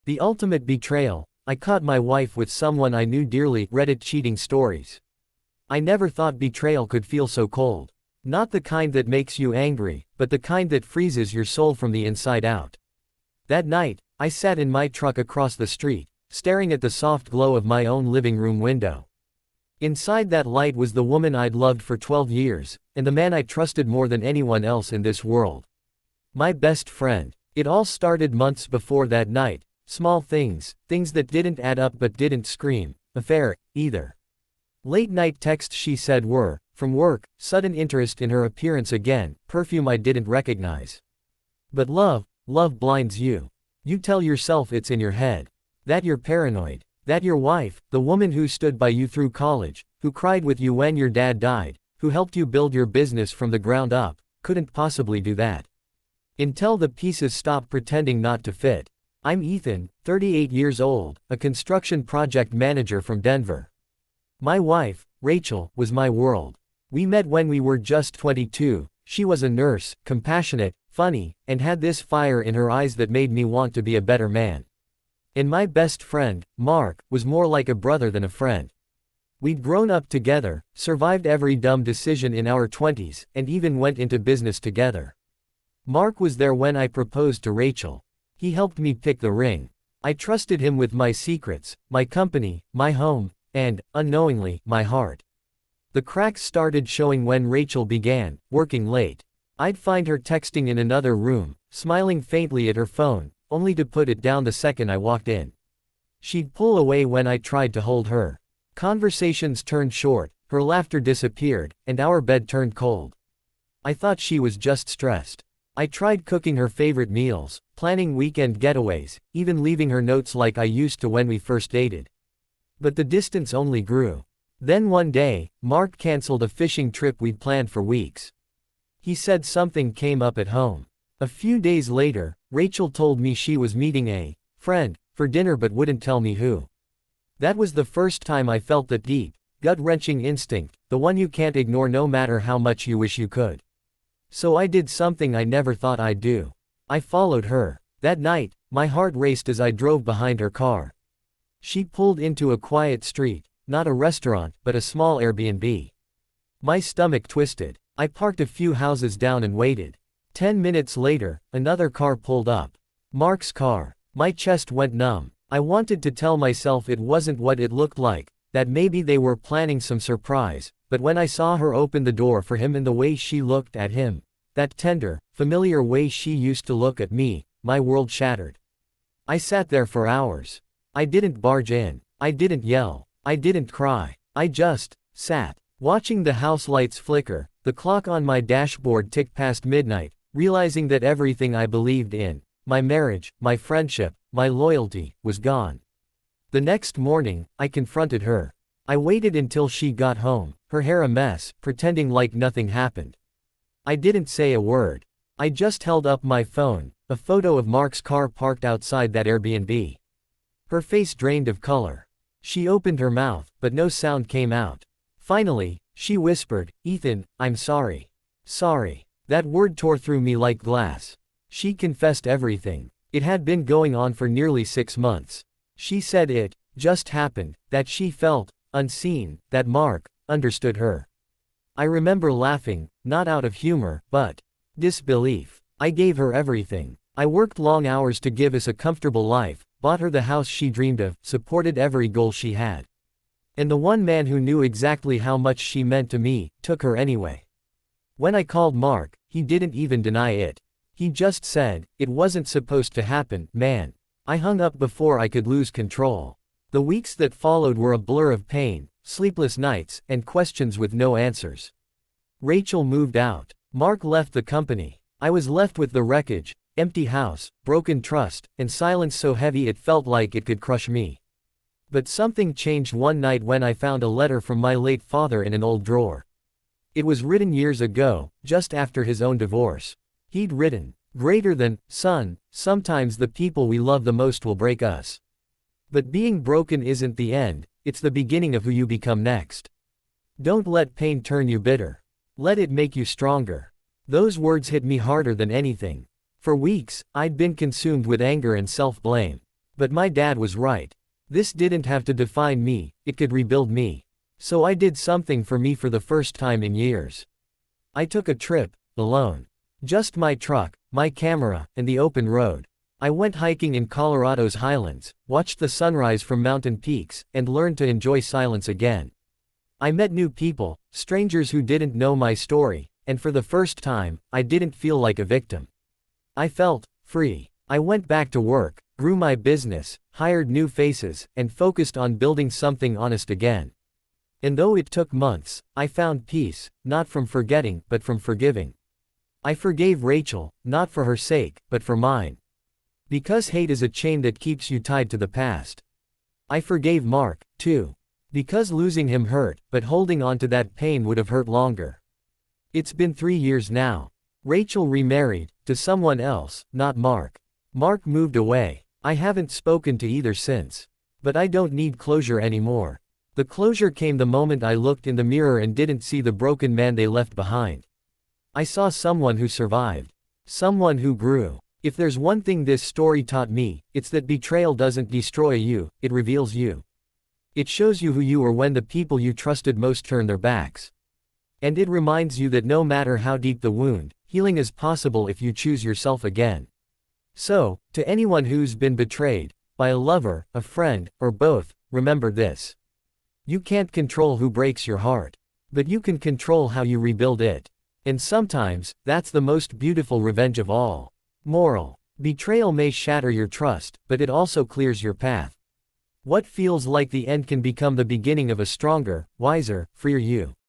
The ultimate betrayal. I caught my wife with someone I knew dearly. Reddit cheating stories. I never thought betrayal could feel so cold. Not the kind that makes you angry, but the kind that freezes your soul from the inside out. That night, I sat in my truck across the street, staring at the soft glow of my own living room window. Inside that light was the woman I'd loved for 12 years, and the man I trusted more than anyone else in this world. My best friend. It all started months before that night. Small things that didn't add up but didn't scream affair, either. Late night texts she said were, from work, sudden interest in her appearance again, perfume I didn't recognize. But love blinds you. You tell yourself it's in your head. That you're paranoid. That your wife, the woman who stood by you through college, who cried with you when your dad died, who helped you build your business from the ground up, couldn't possibly do that. Until the pieces stop pretending not to fit. I'm Ethan, 38 years old, a construction project manager from Denver. My wife, Rachel, was my world. We met when we were just 22. She was a nurse, compassionate, funny, and had this fire in her eyes that made me want to be a better man. And my best friend, Mark, was more like a brother than a friend. We'd grown up together, survived every dumb decision in our 20s, and even went into business together. Mark was there when I proposed to Rachel. He helped me pick the ring. I trusted him with my secrets, my company, my home, and, unknowingly, my heart. The cracks started showing when Rachel began working late. I'd find her texting in another room, smiling faintly at her phone, only to put it down the second I walked in. She'd pull away when I tried to hold her. Conversations turned short, her laughter disappeared, and our bed turned cold. I thought she was just stressed. I tried cooking her favorite meals, planning weekend getaways, even leaving her notes like I used to when we first dated. But the distance only grew. Then one day, Mark canceled a fishing trip we'd planned for weeks. He said something came up at home. A few days later, Rachel told me she was meeting a friend for dinner but wouldn't tell me who. That was the first time I felt that deep, gut-wrenching instinct, the one you can't ignore no matter how much you wish you could. So I did something I never thought I'd do. I followed her. That night, my heart raced as I drove behind her car. She pulled into a quiet street, not a restaurant, but a small Airbnb. My stomach twisted. I parked a few houses down and waited. 10 minutes later, another car pulled up. Mark's car. My chest went numb. I wanted to tell myself it wasn't what it looked like, that maybe they were planning some surprise, but when I saw her open the door for him and the way she looked at him, that tender, familiar way she used to look at me, my world shattered. I sat there for hours. I didn't barge in. I didn't yell. I didn't cry. I just sat, watching the house lights flicker, the clock on my dashboard tick past midnight, realizing that everything I believed in, my marriage, my friendship, my loyalty, was gone. The next morning, I confronted her. I waited until she got home, her hair a mess, pretending like nothing happened. I didn't say a word. I just held up my phone, a photo of Mark's car parked outside that Airbnb. Her face drained of color. She opened her mouth, but no sound came out. Finally, she whispered, "Ethan, I'm sorry." Sorry. That word tore through me like glass. She confessed everything. It had been going on for nearly 6 months. She said it just happened, that she felt unseen, that Mark understood her. I remember laughing, not out of humor, but disbelief. I gave her everything. I worked long hours to give us a comfortable life, bought her the house she dreamed of, supported every goal she had. And the one man who knew exactly how much she meant to me, took her anyway. When I called Mark, he didn't even deny it. He just said, "It wasn't supposed to happen, man." I hung up before I could lose control. The weeks that followed were a blur of pain, sleepless nights, and questions with no answers. Rachel moved out. Mark left the company. I was left with the wreckage, empty house, broken trust, and silence so heavy it felt like it could crush me. But something changed one night when I found a letter from my late father in an old drawer. It was written years ago, just after his own divorce. He'd written, "Greater than, son, sometimes the people we love the most will break us. But being broken isn't the end, it's the beginning of who you become next. Don't let pain turn you bitter. Let it make you stronger." Those words hit me harder than anything. For weeks, I'd been consumed with anger and self-blame. But my dad was right. This didn't have to define me, it could rebuild me. So I did something for me for the first time in years. I took a trip, alone. Just my truck, my camera, and the open road. I went hiking in Colorado's highlands, watched the sunrise from mountain peaks, and learned to enjoy silence again. I met new people, strangers who didn't know my story, and for the first time, I didn't feel like a victim. I felt free. I went back to work, grew my business, hired new faces, and focused on building something honest again. And though it took months, I found peace, not from forgetting, but from forgiving. I forgave Rachel, not for her sake, but for mine. Because hate is a chain that keeps you tied to the past. I forgave Mark, too. Because losing him hurt, but holding on to that pain would have hurt longer. It's been 3 years now. Rachel remarried, to someone else, not Mark. Mark moved away. I haven't spoken to either since. But I don't need closure anymore. The closure came the moment I looked in the mirror and didn't see the broken man they left behind. I saw someone who survived. Someone who grew. If there's one thing this story taught me, it's that betrayal doesn't destroy you, it reveals you. It shows you who you were when the people you trusted most turned their backs. And it reminds you that no matter how deep the wound, healing is possible if you choose yourself again. So, to anyone who's been betrayed, by a lover, a friend, or both, remember this. You can't control who breaks your heart. But you can control how you rebuild it. And sometimes, that's the most beautiful revenge of all. Moral. Betrayal may shatter your trust, but it also clears your path. What feels like the end can become the beginning of a stronger, wiser, freer you.